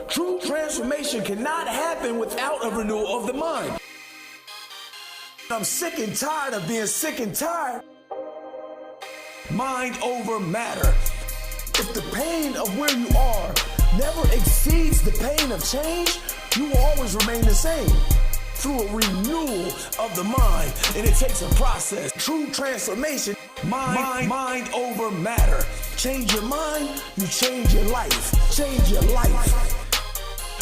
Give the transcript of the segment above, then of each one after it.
True transformation cannot happen without a renewal of the mind. I'm sick and tired of being sick and tired. Mind over matter. If the pain of where you are never exceeds the pain of change, you will always remain the same. Through a renewal of the mind, and it takes a process. True transformation, mind over matter. Change your mind, you change your life. Change your life.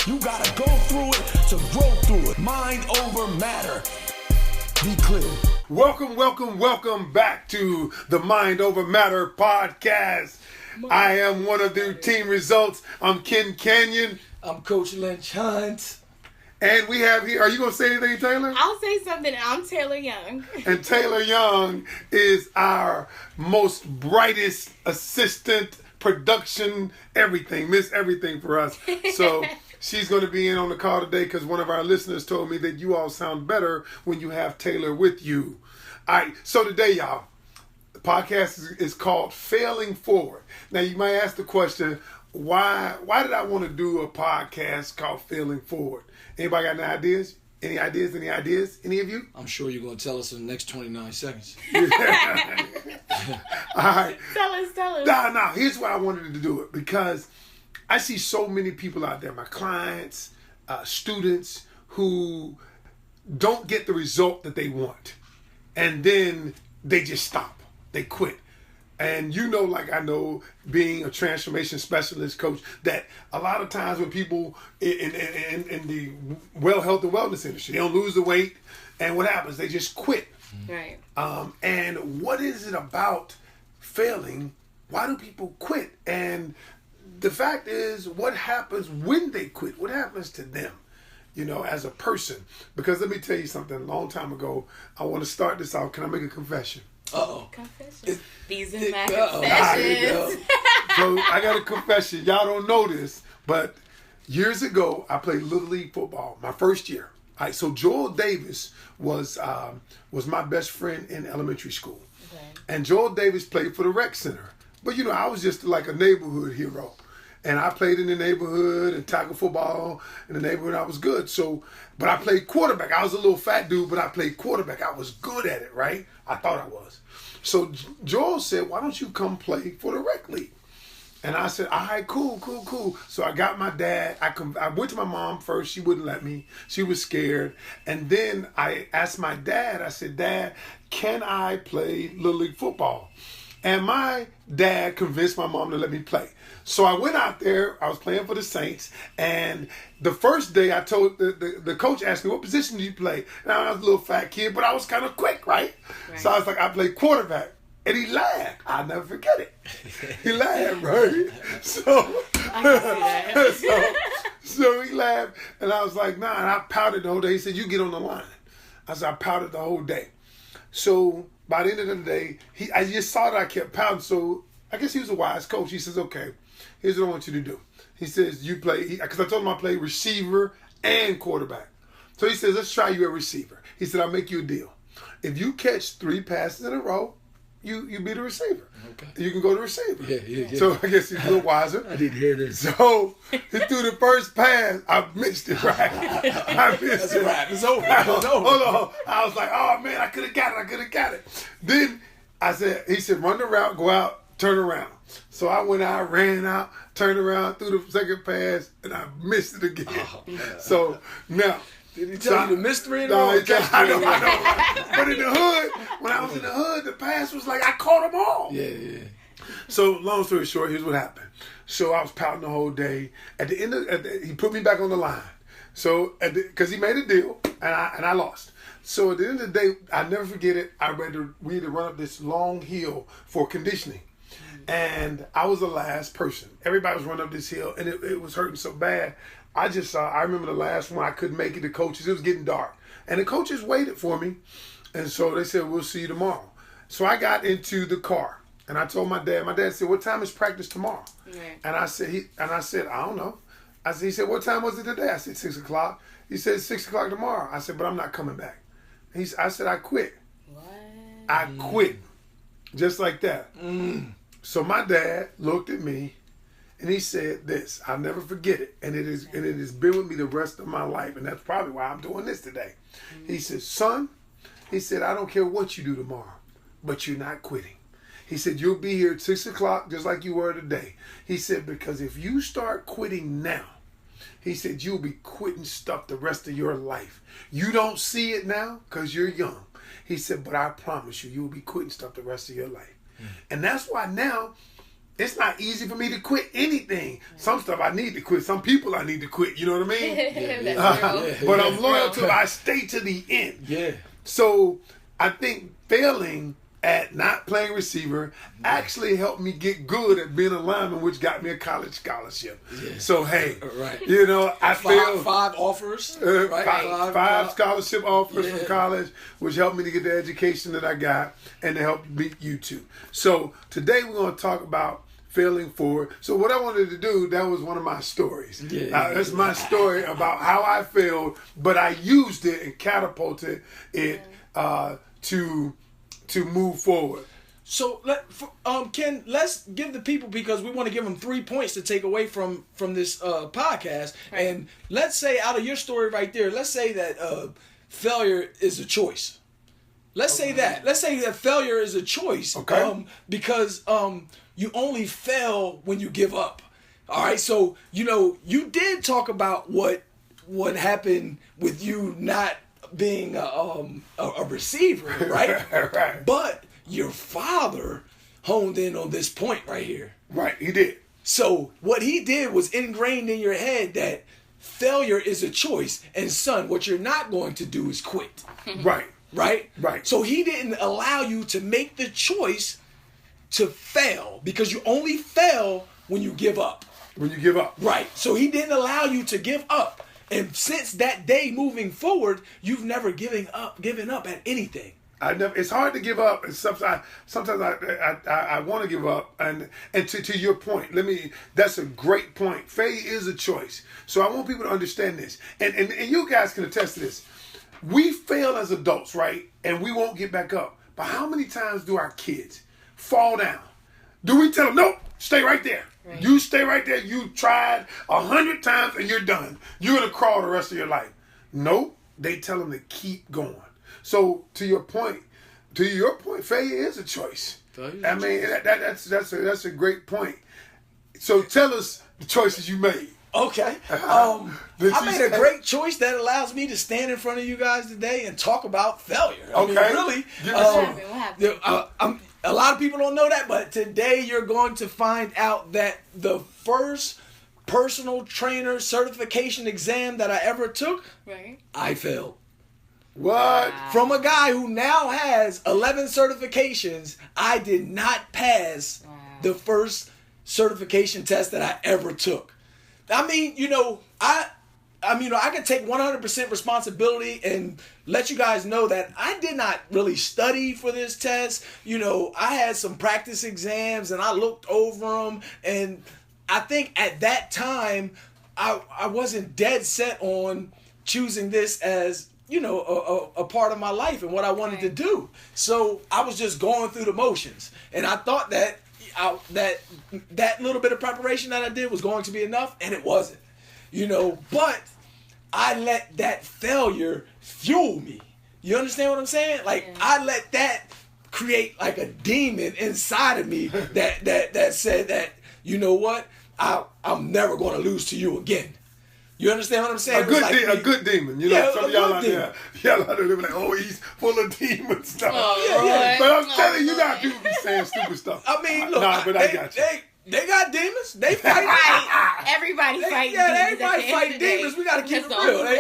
You gotta go through it to grow through it. Mind over matter. Be clear. Welcome back to the Mind Over Matter podcast. I am one of the team Resultz. I'm Ken Canyon. I'm Coach Lynch Hunt. And we have here, are you going to say anything, Taylor? I'll say something. I'm Taylor Young. And Taylor Young is our most brightest assistant, production, everything. Miss everything for us. So she's going to be in on the call today because one of our listeners told me that you all sound better when you have Taylor with you. All right, so today, y'all, the podcast is called Failing Forward. Now, you might ask the question, why did I want to do a podcast called Failing Forward? Anybody got any ideas? Any ideas? Any of you? I'm sure you're going to tell us in the next 29 seconds. All right. Tell us. No, here's why I wanted to do it. Because I see so many people out there, my clients, students, who don't get the result that they want. And then they just stop. They quit. And you know, like I know, being a transformation specialist coach, that a lot of times when people in the health and wellness industry, they don't lose the weight, and what happens? They just quit. Right. And what is it about failing? Why do people quit? And the fact is, what happens when they quit? What happens to them? You know, as a person. Because let me tell you something. A long time ago, I want to start this out. Can I make a confession? Confessions. These are my confessions. So I got a confession. Y'all don't know this, but years ago I played Little League football. My first year. All right, so Joel Davis was my best friend in elementary school, and Joel Davis played for the rec center. But you know, I was just like a neighborhood hero, and I played in the neighborhood and tackled football in the neighborhood. I was good. So, but I played quarterback. I was a little fat dude, but I played quarterback. I was good at it, right? I thought I was. So Joel said, why don't you come play for the rec league? And I said, all right, cool. So I got my dad. I went to my mom first. She wouldn't let me. She was scared. And then I asked my dad, I said, Dad, can I play Little League football? And my dad convinced my mom to let me play. So I went out there. I was playing for the Saints. And the first day I told the coach asked me, what position do you play? And I was a little fat kid, but I was kind of quick, right? So I was like, I play quarterback. And he laughed. I'll never forget it. He laughed, right? So he laughed. And I was like, nah. And I pouted the whole day. He said, you get on the line. I said, I pouted the whole day. So by the end of the day, I just saw that I kept pouting. So I guess he was a wise coach. He says, okay, here's what I want you to do. He says, you play, because I told him I play receiver and quarterback. So he says, let's try you at receiver. He said, I'll make you a deal. If you catch 3 passes in a row, you be the receiver. Okay. You can go to receiver. Yeah. So I guess he's a little wiser. I didn't hear this. So he threw the first pass. I missed it, right? I missed it. Right. It's over. Hold on. I was like, oh man, I could have got it. Then he said, run the route, go out, turn around. So I went out, ran out, turned around, threw the second pass, and I missed it again. So now, did he tell you the mystery in I know. But in the hood, when I was in the hood, the pass was like I caught them all. Yeah. So long story short, here's what happened. So I was pouting the whole day. At the end he put me back on the line. So because he made a deal, and I lost. So at the end of the day, I never forget it. We had to run up this long hill for conditioning. And I was the last person. Everybody was running up this hill, and it was hurting so bad. I remember the last one, I couldn't make it. The coaches, it was getting dark. And the coaches waited for me. And so they said, we'll see you tomorrow. So I got into the car, and I told my dad. My dad said, what time is practice tomorrow? Right. And I said, I don't know. He said, what time was it today? I said, 6 o'clock. He said, 6 o'clock tomorrow. I said, but I'm not coming back. I said, I quit. What? I quit. Just like that. So my dad looked at me, And he said this, I'll never forget it. And it has been with me the rest of my life. And that's probably why I'm doing this today. He said, son, he said, I don't care what you do tomorrow, but you're not quitting. He said, you'll be here at 6 o'clock just like you were today. He said, because if you start quitting now, he said, you'll be quitting stuff the rest of your life. You don't see it now because you're young. He said, but I promise you, you'll be quitting stuff the rest of your life. And that's why now, it's not easy for me to quit anything. Some stuff I need to quit. Some people I need to quit. You know what I mean? But I'm loyal to it. I stay to the end. Yeah. So I think failing at not playing receiver actually helped me get good at being a lineman, which got me a college scholarship. Yeah. So hey, you know, I failed 5 offers, five scholarship offers from college, which helped me to get the education that I got and to help meet you two. So today we're going to talk about failing forward. So what I wanted to do, that was one of my stories. That's my story about how I failed, but I used it and catapulted it to move forward. So Ken, let's give the people, because we want to give them 3 points to take away from this podcast. Right. And let's say out of your story right there, let's say that failure is a choice. Let's say that. Let's say that failure is a choice. Okay. Because you only fail when you give up. All right. So you did talk about what happened with you not being a receiver, right? Right. But your father honed in on this point right here. Right, he did. So what he did was ingrained in your head that failure is a choice, and son, what you're not going to do is quit. Right. So he didn't allow you to make the choice to fail, because you only fail when you give up. When you give up. Right. So he didn't allow you to give up. And since that day moving forward, you've never given up at anything. It's hard to give up, and sometimes I want to give up. And to your point, that's a great point. Failure is a choice. So I want people to understand this, and you guys can attest to this. We fail as adults, right? And we won't get back up. But how many times do our kids fall down? Do we tell them, nope, stay right there? Right. You stay right there. You tried 100 times and you're done. You're going to crawl the rest of your life. Nope. They tell them to keep going. So to your point, failure is a choice. That's a great point. So tell us the choices you made. Okay. I made a great choice that allows me to stand in front of you guys today and talk about failure. I mean, really. What happened? A lot of people don't know that, but today you're going to find out that the first personal trainer certification exam that I ever took, I failed. What? Wow. From a guy who now has 11 certifications, I did not pass the first certification test that I ever took. I mean, I can take 100% responsibility and let you guys know that I did not really study for this test. I had some practice exams and I looked over them, and I think at that time I wasn't dead set on choosing this as a part of my life and what I wanted to do. So I was just going through the motions, and I thought that that little bit of preparation that I did was going to be enough, and it wasn't. But I let that failure fuel me. You understand what I'm saying? I let that create like a demon inside of me that said that, you know what, I'm never going to lose to you again. You understand what I'm saying? A good demon. Some of y'all out there be like, oh, he's full of demons stuff. But I'm telling you, got people be saying stupid stuff. I mean, look, I got you. They got demons. They fight. Everybody fighting demons. Everybody fighting demons. We got to keep it real. They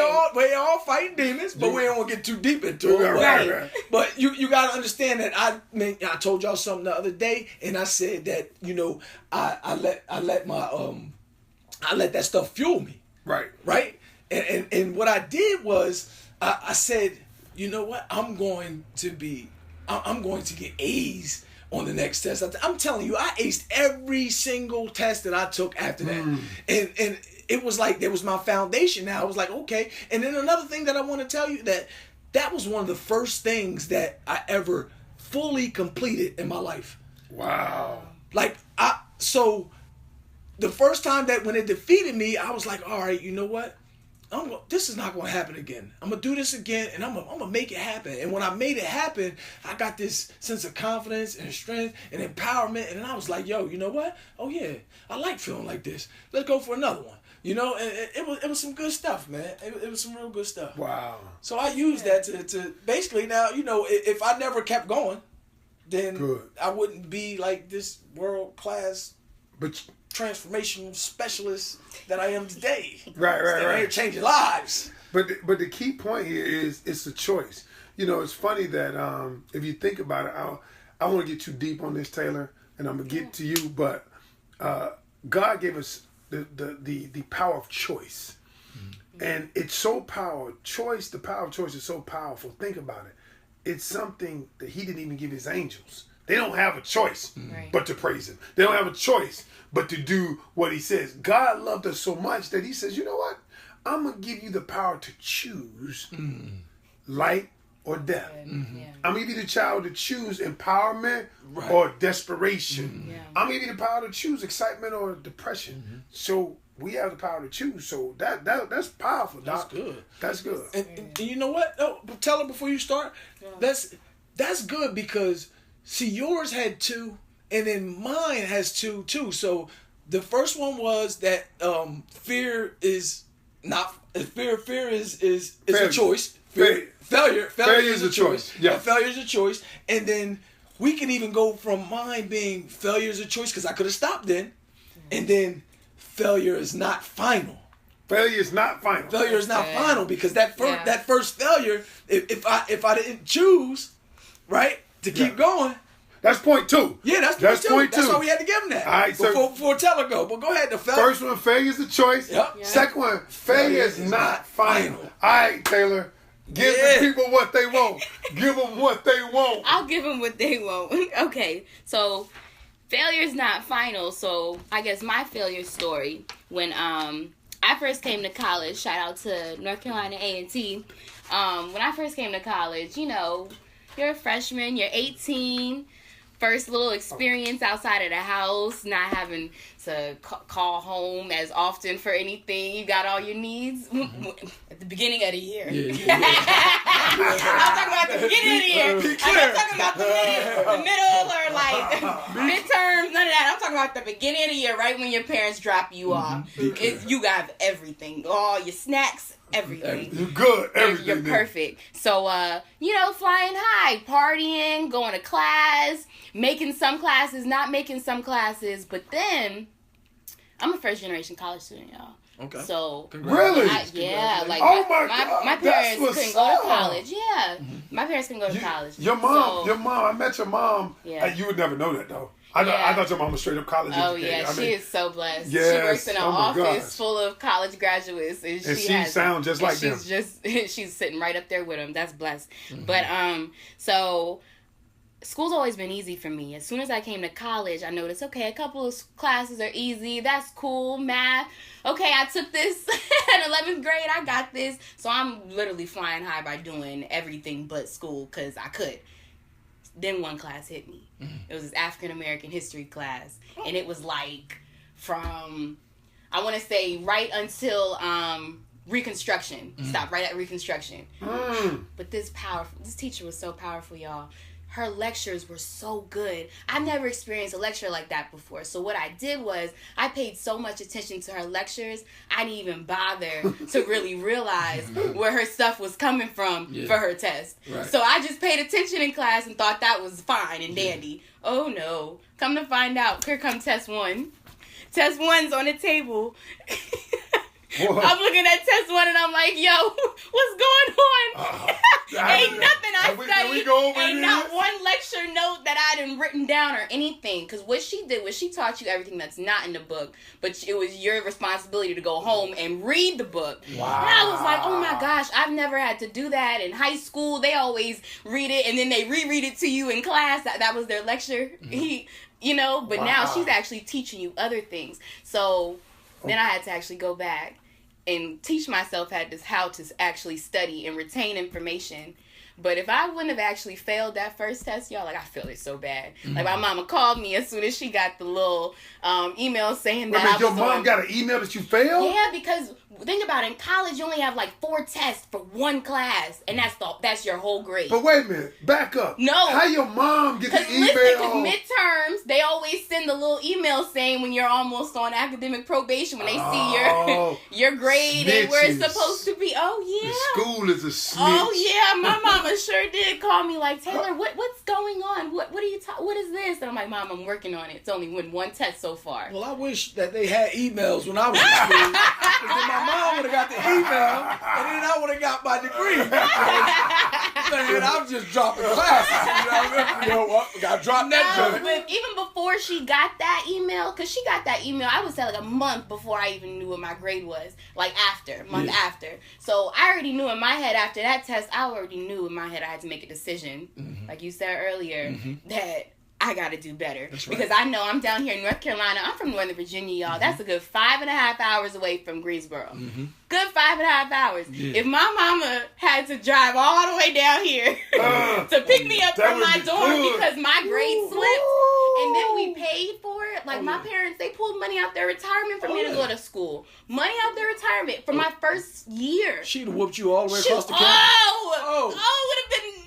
all fighting demons, but we don't want to get too deep into it. Right. But you got to understand that I told y'all something the other day, and I said that I let that stuff fuel me. Right. And what I did was I said, you know what? I'm going to get A's on the next test. I'm telling you, I aced every single test that I took after that. And it was like, there was my foundation now. I was like, okay. And then another thing that I want to tell you, that was one of the first things that I ever fully completed in my life. Wow. So the first time that when it defeated me, I was like, all right, you know what? This is not going to happen again. I'm going to do this again, and I'm going to make it happen. And when I made it happen, I got this sense of confidence and strength and empowerment. And then I was like, yo, you know what? Oh, yeah, I like feeling like this. Let's go for another one. You know, and it was some good stuff, man. It was some real good stuff. Wow. So I used that to basically now, you know, if I never kept going, then I wouldn't be like this world-class transformational specialist that I am today. Right. Here changing lives. But the key point here is it's a choice. You know, it's funny that if you think about it, I don't want to get too deep on this, Taylor, and I'm gonna get to you. But God gave us the power of choice, and it's so powerful. The power of choice is so powerful. Think about it. It's something that He didn't even give His angels. They don't have a choice but to praise Him. They don't have a choice but to do what He says. God loved us so much that He says, you know what? I'm going to give you the power to choose light or death. I'm going to give you the child to choose empowerment or desperation. I'm going to give you the power to choose excitement or depression. So we have the power to choose. So that's powerful. That's good. That's good. And you know what? Oh, tell her before you start. That's good because, see, yours had two, and then mine has two too. So the first one was that fear is not fear. Fear is a choice. Failure is a choice. Yeah, failure is a choice. And then we can even go from mine being failure is a choice because I could have stopped then, and then failure is not final. Failure is not final. Failure is not final because that first failure, if I didn't choose, right, to keep going. That's point two. Yeah, that's point two. That's why we had to give him that. All right, so before Teller go. But go ahead. The first one, failure is a choice. Yep. Second one, failure is not final. All right, Taylor. Give the people what they want. Give them what they want. I'll give them what they want. Okay, so failure is not final. So I guess my failure story when I first came to college. Shout out to North Carolina A&T. When I first came to college, you know, you're a freshman, you're 18. First little experience outside of the house, not having to call home as often for anything. You got all your needs at the beginning of the year. I'm talking about the beginning of the year. I'm not talking about the middle or like midterms, none of that. I'm talking about the beginning of the year, right when your parents drop you off. You got everything, all your snacks, everything. You're good. Everything. You're perfect. So, you know, flying high, partying, going to class, making some classes, not making some classes. But then, I'm a first generation college student, y'all. Okay. So really, like oh my God, my parents couldn't go to college. Yeah, my parents couldn't go to college. Your mom. I met your mom. Yeah. You would never know that though. I thought your mom was straight up college educated. Oh yeah, she is so blessed. Yes, she works in an office full of college graduates, and she sounds just like them. She's sitting right up there with them. That's blessed. But so school's always been easy for me. As soon as I came to college, I noticed, okay, a couple of classes are easy. That's cool. Math. Okay, I took this in 11th grade. I got this. So I'm literally flying high by doing everything but school because I could. Then one class hit me. It was this African American history class. And it was like from, I want to say, right until Reconstruction. Stop right at Reconstruction. But this teacher was so powerful, y'all. Her lectures were so good. I've never experienced a lecture like that before. So what I did was I paid so much attention to her lectures, I didn't even bother to really realize where her stuff was coming from for her test. Right. So I just paid attention in class and thought that was fine and dandy. Oh no. Come to find out, here comes test one. Test one's on the table. I'm looking at test one and I'm like, yo, what's going on? Ain't nothing I studied. Ain't not one lecture note that I done written down or anything. Because what she did was she taught you everything that's not in the book, but it was your responsibility to go home and read the book. Wow. And I was like, oh my gosh, I've never had to do that. In high school, they always read it and then they reread it to you in class. That was their lecture. But now she's actually teaching you other things. So then I had to actually go back and teach myself how to actually study and retain information. But if I wouldn't have actually failed that first test, y'all, like, I feel it so bad. Like, my mama called me as soon as she got the little email saying that I was your mom got an email that you failed? Yeah, because think about it, in college you only have like 4 tests for one class, and that's your whole grade. But wait a minute, back up. No. How your mom get the email? Because midterms, they always send the little email saying when you're almost on academic probation, when they see your grade and where it's supposed to be. Oh, yeah. The school is a snitch. Oh, yeah. My mama sure did call me like, Taylor, what's going on? What is this? And I'm like, Mom, I'm working on it. It's only won 1 test so far. Well, I wish that they had emails when I was in school. Because then my mom would have got the email, and then I would have got my degree. Man, I was just dropping classes. You know what? Got dropped that joint. But even before she got that email, because she got that email, I would say like a month before I even knew what my grade was. Like after. So I already knew in my head after that test, I already knew in my head I had to make a decision, like you said earlier, that I got to do better. That's right. Because I know I'm down here in North Carolina. I'm from Northern Virginia, y'all. That's a good 5.5 hours away from Greensboro. Good 5.5 hours. Yeah. If my mama had to drive all the way down here to pick me up from my dorm because my grade slipped, and then we paid for it. Like, my parents, they pulled money out their retirement for me to go to school. Money out their retirement for my first year. She'd have whooped you all the way across the campus.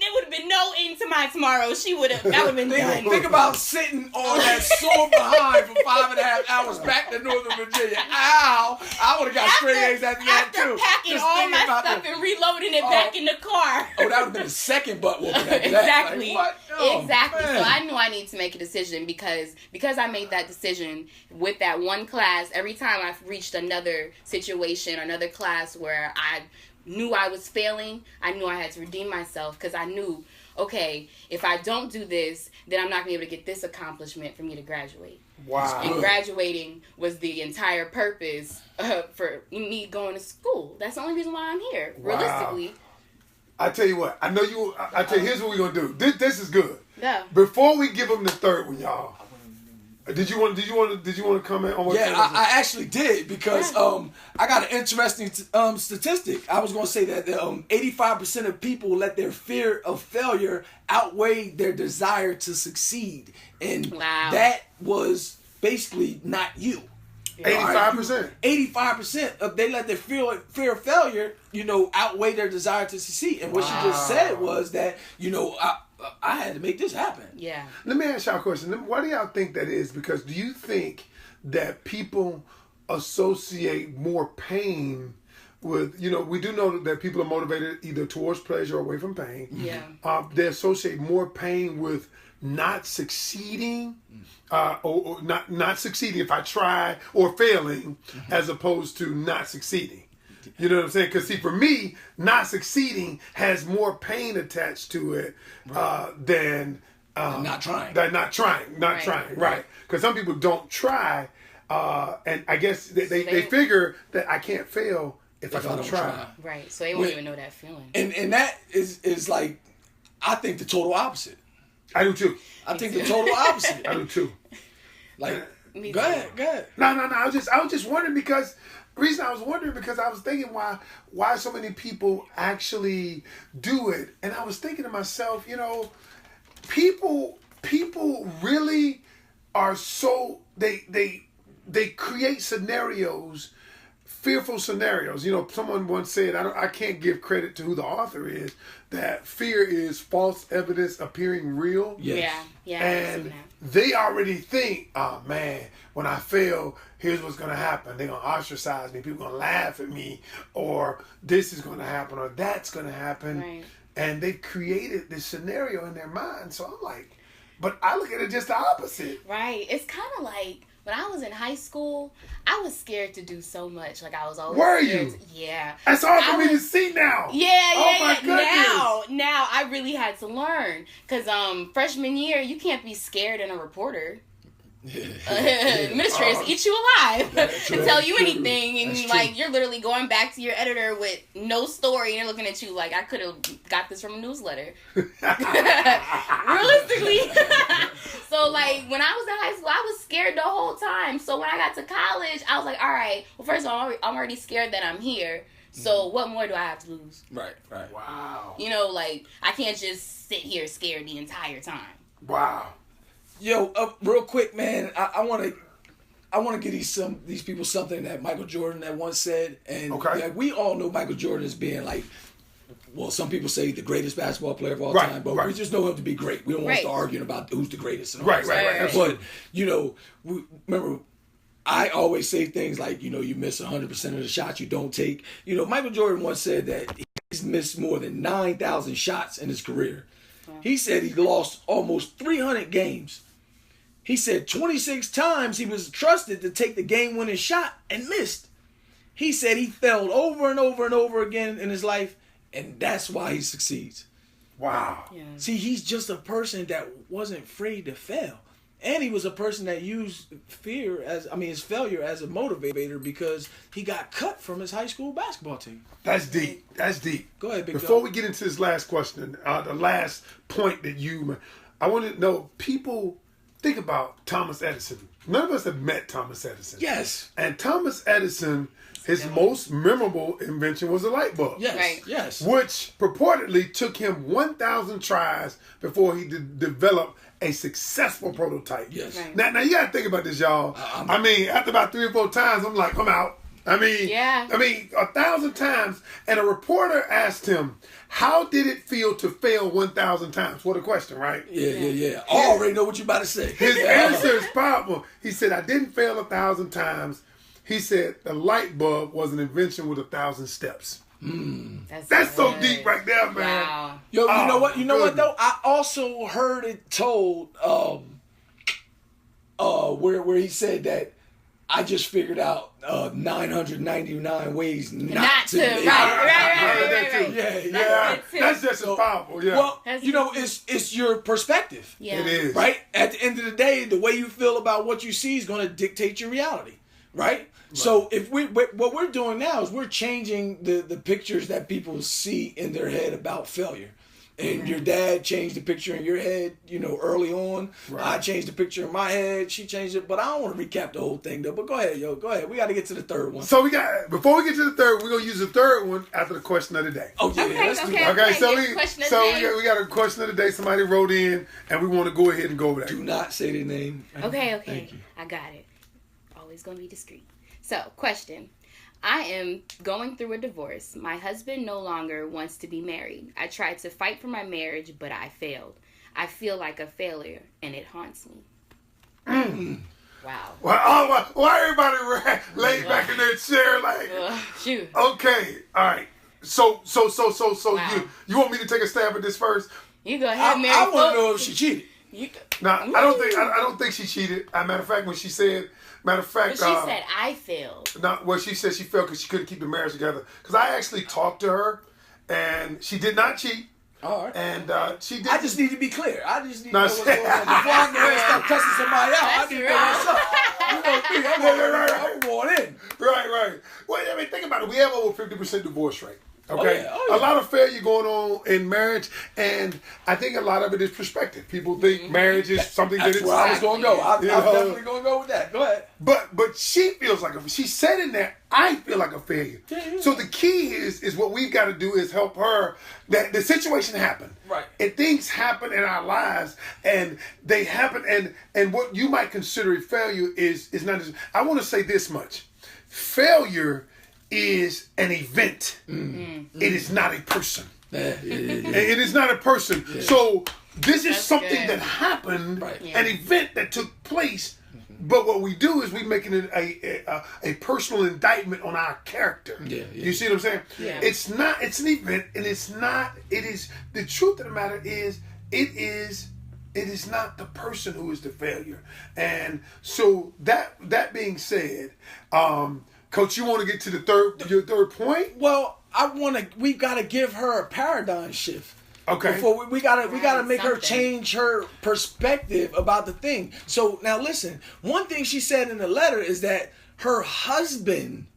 It would have been no end to my tomorrow. That would have been done. Think about sitting on that sore behind for 5.5 hours back to Northern Virginia. Ow! I would have got straight A's after that too. After packing all my stuff and reloading it back in the car. Oh, that would have been the second butt whooping after exactly. That. Like, what? Oh, exactly. Man. So I knew I needed to make a decision because I made that decision with that one class. Every time I've reached another situation, another class where I knew I was failing, I knew I had to redeem myself because I knew, okay, if I don't do this, then I'm not going to be able to get this accomplishment for me to graduate. Wow. And graduating was the entire purpose for me going to school. That's the only reason why I'm here, realistically. I tell you what, I tell you, here's what we're going to do. This is good. Yeah. Before we give them the third one, y'all, did you want to comment on what? Yeah, I actually did because I got an interesting statistic. I was going to say that 85% of people let their fear of failure outweigh their desire to succeed, and that was basically not you. 85%. 85% of they let their fear of failure, outweigh their desire to succeed. And what she just said was that, I had to make this happen. Yeah. Let me ask y'all a question. Why do y'all think that is? Because do you think that people associate more pain with, we do know that people are motivated either towards pleasure or away from pain. Yeah. They associate more pain with not succeeding, or not succeeding if I try, or failing, as opposed to not succeeding. You know what I'm saying? Because see, for me, not succeeding has more pain attached to it than not trying. Right? Because some people don't try, and I guess they figure that I can't fail if I don't try. Right. So they won't even know that feeling. And that is like, I think the total opposite. I do too. I think the total opposite. I do too. Like, go ahead. No. I was just wondering because. The reason I was wondering because I was thinking why so many people actually do it, and I was thinking to myself, people really are so they create scenarios, fearful scenarios. Someone once said, I can't give credit to who the author is, that fear is false evidence appearing real. Yes. Yeah. And they already think, oh man, when I fail, here's what's going to happen. They're going to ostracize me. People are going to laugh at me. Or this is going to happen. Or that's going to happen. Right. And they've created this scenario in their mind. So I'm like, but I look at it just the opposite. Right. It's kind of like when I was in high school, I was scared to do so much. Like I was always scared. Yeah. That's hard for me to see now. Yeah. Now I really had to learn. Because freshman year, you can't be scared in a reporter. Administrators eat you alive to tell you anything, and you're literally going back to your editor with no story, and they're looking at you like, I could have got this from a newsletter. Realistically. So when I was in high school, I was scared the whole time. So when I got to college, I was like, all right, well, first of all, I'm already scared that I'm here. So what more do I have to lose? Right. Wow. You know, like, I can't just sit here scared the entire time. Wow. Yo, real quick, man. I want to give these people something that Michael Jordan that once said, and like, we all know Michael Jordan as being like, well, some people say the greatest basketball player of all time, but we just know him to be great. We don't want to start arguing about who's the greatest. And all Right. But you know, remember, I always say things like, you know, you miss 100% of the shots you don't take. You know, Michael Jordan once said that he's missed more than 9,000 shots in his career. He said he lost almost 300 games. He said 26 times he was trusted to take the game-winning shot and missed. He said he failed over and over and over again in his life, and that's why he succeeds. Wow. Yeah. See, he's just a person that wasn't afraid to fail. And he was a person that used his failure as a motivator because he got cut from his high school basketball team. That's deep. Go ahead, Big Before dog. we get into this last question, the last point I want to know, people think about Thomas Edison. None of us have met Thomas Edison. Yes. And Thomas Edison, his most memorable invention was a light bulb. Yes. Right. Yes. Which purportedly took him 1,000 tries before he developed a successful prototype. Yes. Right. Now you gotta think about this, y'all. I mean, after about 3 or 4 times, I'm like, I'm out. I mean, 1,000 times. And a reporter asked him, how did it feel to fail 1,000 times? What a question, right? Yeah. I already know what you're about to say. His answer is powerful. He said, I didn't fail 1,000 times. He said, the light bulb was an invention with 1,000 steps. That's so deep right there, man. Wow. Yo, you know what? You know what goodness. though? I also heard it told where he said that I just figured out 999 ways not to. Right. Yeah, that's just as powerful. Yeah. Well, That's you know, it's your perspective. Yeah. It is. Right? At the end of the day, the way you feel about what you see is going to dictate your reality. Right? So if what we're doing now is we're changing the pictures that people see in their head about failure. And your dad changed the picture in your head, you know, early on. Right. I changed the picture in my head. She changed it. But I don't want to recap the whole thing, though. But go ahead, yo. Go ahead. We got to get to the third one. So before we get to the third, we're going to use the third one after the question of the day. Oh, yeah. Okay, Let's do okay. that. Okay, so We we got a question of the day. Somebody wrote in, and we want to go ahead and go over that. Do not say their name. Okay. Thank you. I got it. Always going to be discreet. So, question. I am going through a divorce. My husband no longer wants to be married. I tried to fight for my marriage, but I failed. I feel like a failure, and it haunts me. Wow. Why everybody laid back in their chair like? Shoot. Okay, all right. So Wow. you want me to take a stab at this first? You go ahead, Mary. I want to know if she cheated. No, I don't think she cheated. As a matter of fact, when she said, But she said I failed. she said she failed because she couldn't keep the marriage together. Because I actually talked to her, and she did not cheat. All right. And she did. I just need to be clear. I just need to No, know what's going on. Before I go and start cussing somebody out, I need to know what's up. You know me, I'm going in. Right. Well, I mean, think about it. We have over 50% divorce rate. Okay, Oh, yeah. A lot of failure going on in marriage, and I think a lot of it is perspective. People think marriage is something that That's it's where I was going to go. I'm You know? definitely going to go with that. Go ahead. But she feels like she said in there, I feel like a failure. Yeah. So the key is what we've got to do is help her. That the situation happened, Right. And things happen in our lives, and they happen, and what you might consider a failure is not. I want to say this much: failure is an event. It is not a person. It is not a person. Yeah. So this is something good. that happened, Right. an event that took place. But what we do is we making it a personal indictment on our character. Yeah. You see what I'm saying? Yeah. It's not. It's an event, and it's not. It is the truth of the matter is it is not the person who is the failure. And so that being said, Coach, you want to get to your third point? Well, we got to give her a paradigm shift. Okay. Before we gotta make her something. change her perspective about the thing. So now listen, one thing she said in the letter is that her husband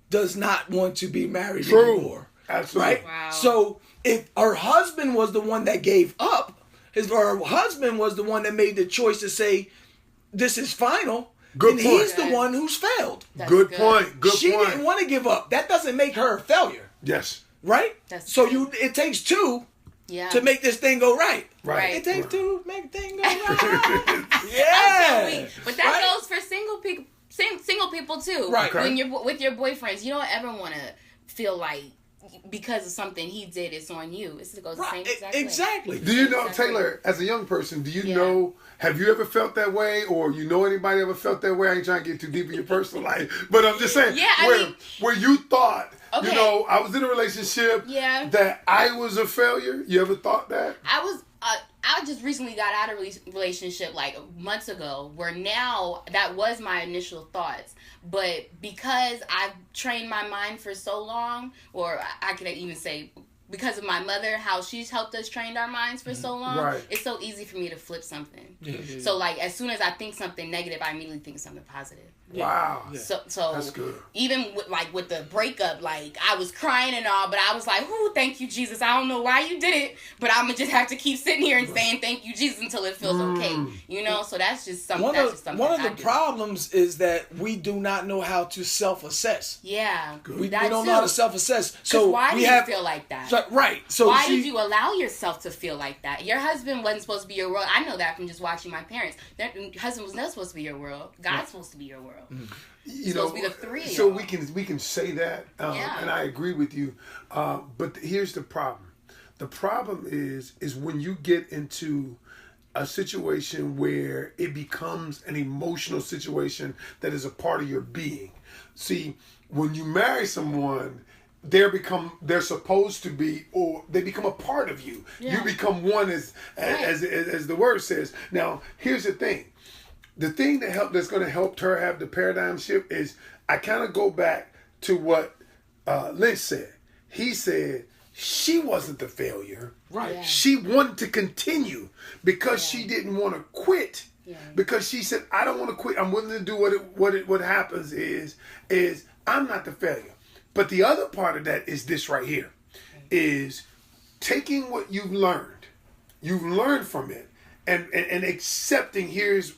does not want to be married anymore. Absolutely. Right? Wow. So if her husband was the one that gave up, her husband was the one that made the choice to say, this is final, Good then point. he's the one who's failed. That's Good point. Good She point. didn't want to give up. That doesn't make her a failure, Yes. right? That's So true. it takes two Yeah. to make this thing go right. Right. It takes Right. two to make the thing go right. Yeah. But that Right? goes for single people. Single people too. Right. When you're with your boyfriends, you don't ever want to feel like because of something he did, it's on you. It goes the same Right. exact way. Exactly. Do you know, Exactly. Taylor, as a young person, do you Yeah. know, have you ever felt that way, or you know anybody ever felt that way? I ain't trying to get too deep in your personal life, but I'm just saying, Yeah, I where, mean- where you thought, you Okay. know, I was in a relationship Yeah. that I was a failure. You ever thought that? I just recently got out of a relationship like months ago where now that was my initial thoughts. But because I've trained my mind for so long, or I could even say because of my mother, how she's helped us train our minds for so long, Right. it's so easy for me to flip something. Yeah. So like as soon as I think something negative, I immediately think something positive. Wow. Yeah. So That's good. even with the breakup, like I was crying and all, but I was like, "Ooh, thank you, Jesus. I don't know why you did it, but I'm gonna just have to keep sitting here and saying thank you, Jesus, until it feels okay." You know, so that's just something. One That's of just something one of I the do. problems is that we do not know how to self-assess. Yeah, We that don't too. know how to self-assess. 'Cause So why we do have you feel like that? right. So Why she, did you allow yourself to feel like that? Your husband wasn't supposed to be your world. I know that from just watching my parents. Their husband was not supposed to be your world. God's supposed to be your world. You supposed to be the three of so y'all. we can say that, Yeah. and I agree with you. But here's the problem. The problem is when you get into a situation where it becomes an emotional situation that is a part of your being. See, when you marry someone, they're supposed to be, or they become a part of you. Yeah. You become one as the word says. Now, here's the thing. The thing that's going to help her have the paradigm shift is I kind of go back to what Lynch said. He said she wasn't the failure. right. Yeah. She wanted to continue because she didn't want to quit. Yeah. Because she said, "I don't want to quit. I'm willing to do what happens is I'm not the failure." But the other part of that is this right here, is taking what you've learned from it, and accepting here's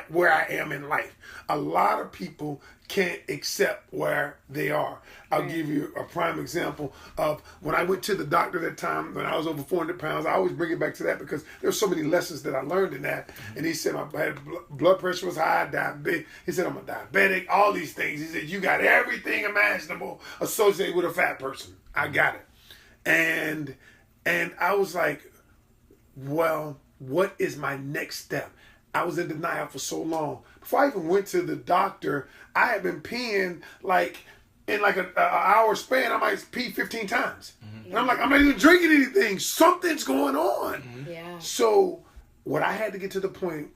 where I am in life. A lot of people can't accept where they are. I'll give you a prime example of when I went to the doctor that time when I was over 400 pounds. I always bring it back to that because there's so many lessons that I learned in that. And he said my blood pressure was high, diabetic. He said I'm a diabetic, all these things. He said you got everything imaginable associated with a fat person. I got it. And I was like, well, what is my next step? I was in denial for so long. Before I even went to the doctor, I had been peeing like in like an hour span. I might pee 15 times. And I'm like, I'm not even drinking anything. Something's going on. Yeah. So what I had to get to the point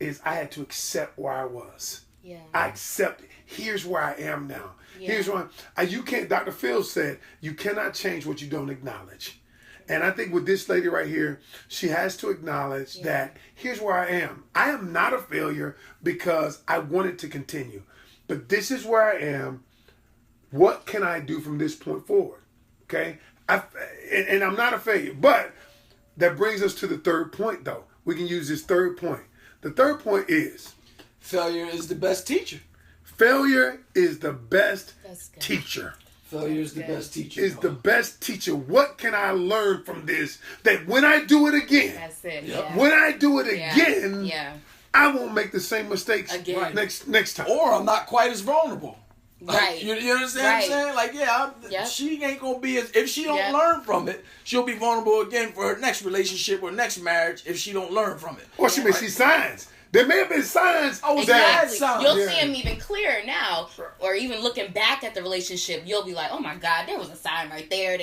is I had to accept where I was. Yeah. I accept, here's where I am now. Yeah. Here's where you can't, Dr. Phil said, you cannot change what you don't acknowledge. And I think with this lady right here, she has to acknowledge that here's where I am. I am not a failure because I wanted to continue. But this is where I am. What can I do from this point forward? Okay? And I'm not a failure. But that brings us to the third point, though. We can use this third point. The third point is Failure is the best teacher. failure is the best That's good. teacher. Failure is the That's good. best teacher. Is the best teacher. What can I learn from this? That when I do it again, That's it. Yep. Yeah. when I do it Yeah. again, Yeah. I won't make the same mistakes Again. Right. next time. Or I'm not quite as vulnerable. Right. You understand what I'm saying? Like, Yep. she ain't gonna be as, if she don't Yep. learn from it, she'll be vulnerable again for her next relationship or next marriage if she don't learn from it. Or she may see signs. There may have been signs Oh, that Exactly. sound- You'll yeah. see him even clearer now, or even looking back at the relationship, you'll be like, "Oh my God, there was a sign right there.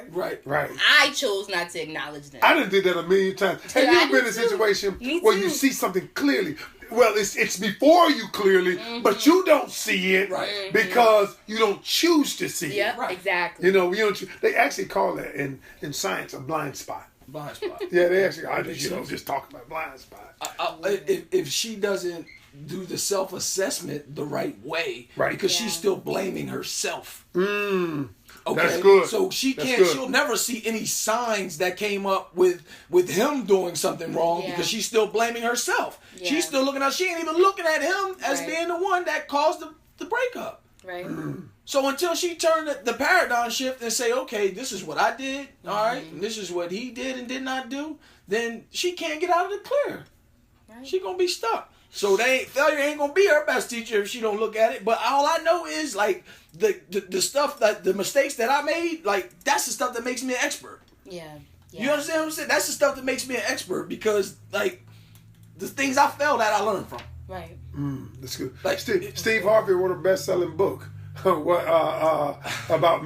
Right. right. I chose not to acknowledge that." I done did that a million times. Have Yeah, you I ever been in a do too. situation Me where too. you see something clearly? Well, it's before you clearly, but you don't see it Right. because you don't choose to see Yep, it. Right. exactly. You know, you don't. They actually call that in science a blind spot. Blind spot. Yeah, they actually. I Makes just sense. just talking about blind spot. If she doesn't do the self-assessment the right way. Right. Because she's still blaming herself. Okay? That's good. So she That's can't. good. She'll never see any signs that came up with him doing something wrong because she's still blaming herself. Yeah. She's still looking at. She ain't even looking at him as Right. being the one that caused the breakup. Right. So until she turned the paradigm shift and say, okay, this is what I did, all right, and this is what he did and did not do, then she can't get out of the clear. Right. She gonna be stuck. So failure ain't gonna be her best teacher if she don't look at it. But all I know is like the stuff that the mistakes that I made, like that's the stuff that makes me an expert. Yeah. You understand what I'm saying? That's the stuff that makes me an expert because like the things I failed at, I learned from. Right. That's good. Like, Steve Harvey wrote a best-selling book. What about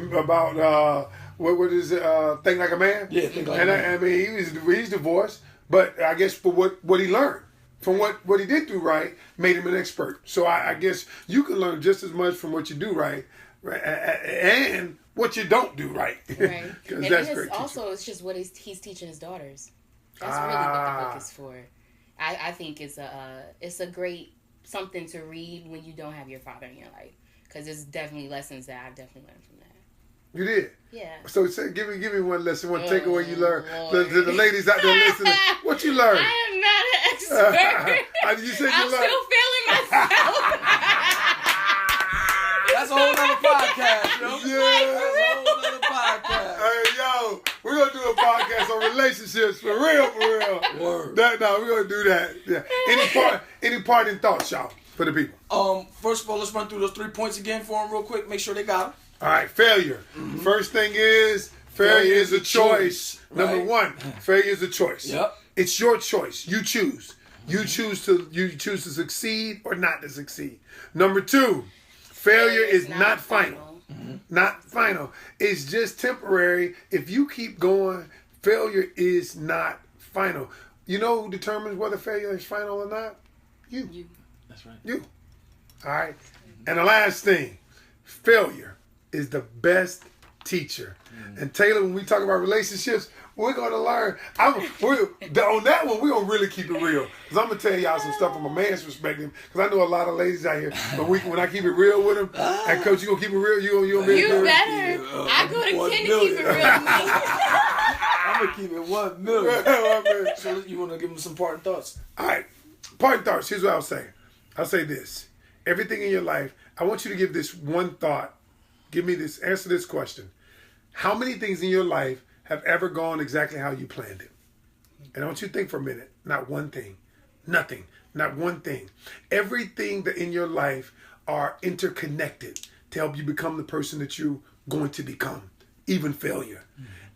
what is it? Think Like a Man. Yeah, Think Like a Man. I mean, he's divorced, but I guess for what he learned from what he did do right made him an expert. So I guess you can learn just as much from what you do right, and what you don't do right. Right. Because And that's it's great. also it's just what he's teaching his daughters. That's really what the book is for. I think it's a great something to read when you don't have your father in your life, because it's definitely lessons that I've definitely learned from that. You did. Yeah. So give me one lesson, one takeaway you learned. Lord. The ladies out there listening, what you learned? I am not an expert. You said you I'm learned. still feeling myself. That's a whole nother podcast, yo. Yeah. That's a whole nother podcast. Hey, yo, we're going to do a podcast on relationships for real. Word. We're going to do that. Yeah. Any parting thoughts, y'all, for the people? First of all, let's run through those 3 points again for them real quick. Make sure they got them. All right, failure. First thing is, failure is a choice. Number Right. one, failure is a choice. Yep. It's your choice. You choose. You choose to succeed or not to succeed. Number two, failure is not final. Not final. It's just temporary. If you keep going, failure is not final. You know who determines whether failure is final or not? You. That's right. You. All right. And the last thing, failure is the best teacher. And Taylor, when we talk about relationships, we're going to learn. On that one, we're going to really keep it real. Because I'm going to tell y'all some stuff from a man's perspective. Because I know a lot of ladies out here. But when I keep it real with them, and Coach, you going to keep it real? You going to be You real? better. I go to 1 Ken to million. keep it real with me. I'm going to keep it 1 million. So you want to give them some parting thoughts? All right. Parting thoughts. Here's what I'll say. I'll say this. Everything in your life, I want you to give this one thought. Answer this question. How many things in your life have ever gone exactly how you planned it? And I want you to think for a minute. Not one thing. Nothing. Not one thing. Everything that in your life are interconnected to help you become the person that you're going to become. Even failure.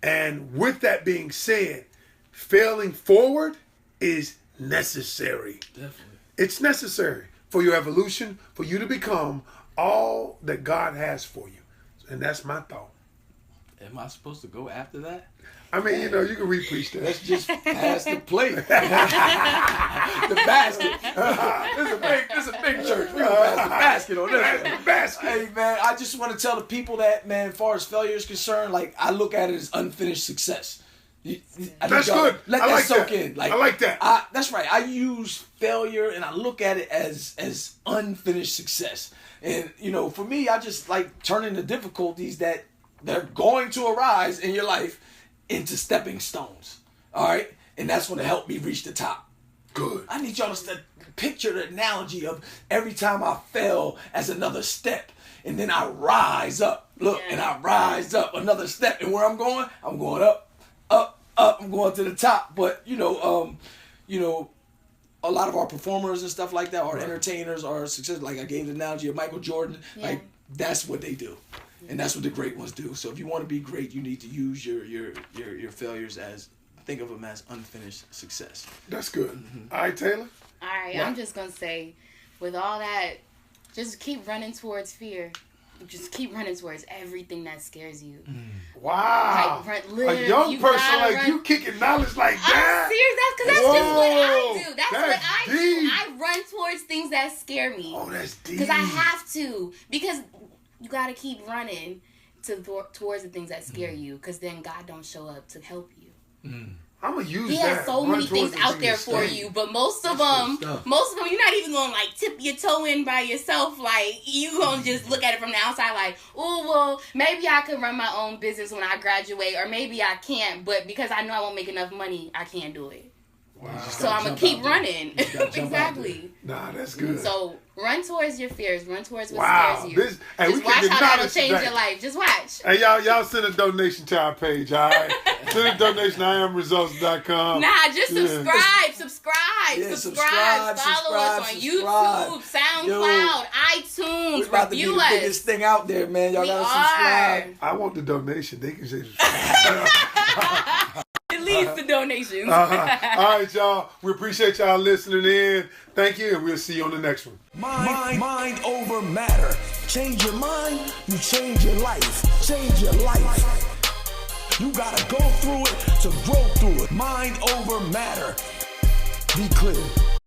And with that being said, failing forward is necessary. Definitely. It's necessary for your evolution, for you to become all that God has for you. And that's my thought. Am I supposed to go after that? I mean, you can re-preach that. Let's just pass the plate. The basket. This is a big church. We're going to pass the basket on this one. The basket. Hey, man, I just want to tell the people that, man, as far as failure is concerned, like, I look at it as unfinished success. That's good. Let I that like soak that. in. I like that. That's right. I use failure and I look at it as unfinished success. And, for me, I just like turning the difficulties that they're going to arise in your life into stepping stones. All right? And that's going to help me reach the top. Good. I need y'all to picture the analogy of every time I fell as another step. And then I rise up. Look, and I rise up another step. And where I'm going up, up, up. I'm going to the top. But, a lot of our performers and stuff like that, our entertainers, our success, like I gave the analogy of Michael Jordan, like that's what they do. And that's what the great ones do. So if you want to be great, you need to use your failures think of them as unfinished success. That's good. All right, Taylor? All right, I'm just going to say, with all that, just keep running towards fear. Just keep running towards everything that scares you. Wow. Like, a young person like you kicking knowledge like that? I'm serious. That's just what I do. That's That's what I deep. do. I run towards things that scare me. Oh, that's deep. Because I have to. Because you got to keep running towards the things that scare you. Because then God don't show up to help you. I'm gonna use He that. has so Run many towards things the out thing there that's for staying. you, but most of That's them, good stuff. you're not even gonna like tip your toe in by yourself. Like you gonna just look at it from the outside, like, oh well, maybe I could run my own business when I graduate, or maybe I can't. But because I know I won't make enough money, I can't do it. Wow. So I'm gonna jump keep out there. running. You just gotta jump out Exactly. Nah, that's good. So run towards your fears. Run towards what Wow, scares you. this- hey, we Just watch can how that'll acknowledge change that. your life. Just watch. Hey, y'all send a donation to our page, all right? Send a donation to IamResultz.com. Nah, just Yeah. subscribe. Yeah, Follow us on subscribe. YouTube, SoundCloud, iTunes. We're about to be Review the us. biggest thing out there, man. Y'all We gotta are. subscribe. I want the donation. They can say subscribe. It leads to donations. All right, y'all. We appreciate y'all listening in. Thank you, and we'll see you on the next one. Mind over matter. Change your mind, you change your life. Change your life. You gotta go through it to grow through it. Mind over matter. Be clear.